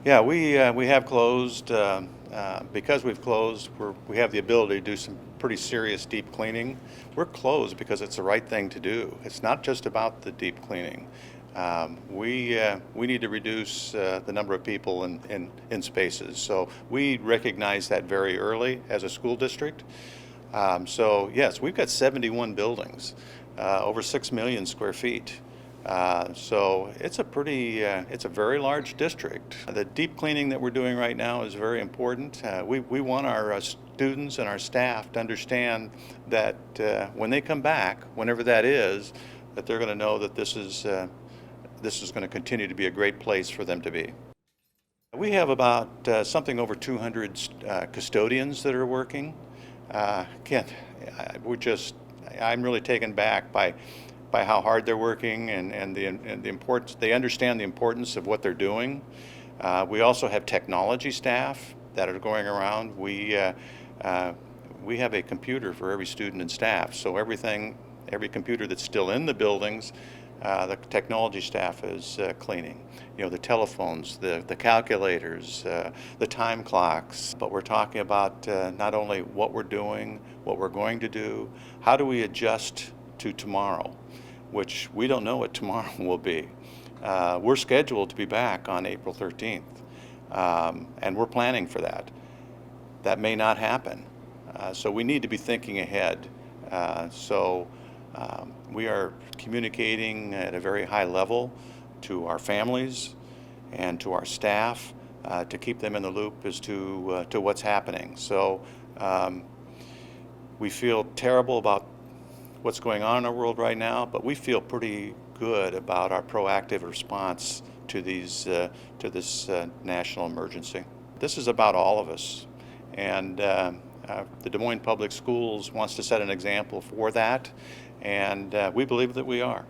Yeah, we have closed. Because we've closed, we have the ability to do some pretty serious deep cleaning. We're closed because it's the right thing to do. It's not just about the deep cleaning. We need to reduce the number of people in spaces. So we recognize that very early as a school district. So yes, we've got 71 buildings, over 6 million square feet. So it's it's a very large district. The deep cleaning that we're doing right now is very important. We want our students and our staff to understand that when they come back, whenever that is, that they're going to know that this is going to continue to be a great place for them to be. We have about something over 200 custodians that are working. Again, I'm really taken back by how hard they're working and the importance. They understand the importance of what they're doing. We also have technology staff that are going around. We have a computer for every student and staff. So every computer that's still in the buildings, the technology staff is cleaning. You know, the telephones, the calculators, the time clocks. But we're talking about not only what we're doing, what we're going to do, how do we adjust to tomorrow, which we don't know what tomorrow will be. We're scheduled to be back on April 13th, and we're planning for that. That may not happen, so we need to be thinking ahead. We are communicating at a very high level to our families and to our staff to keep them in the loop as to what's happening. So we feel terrible about what's going on in our world right now, but we feel pretty good about our proactive response to this national emergency. This is about all of us, and the Des Moines Public Schools wants to set an example for that, and we believe that we are.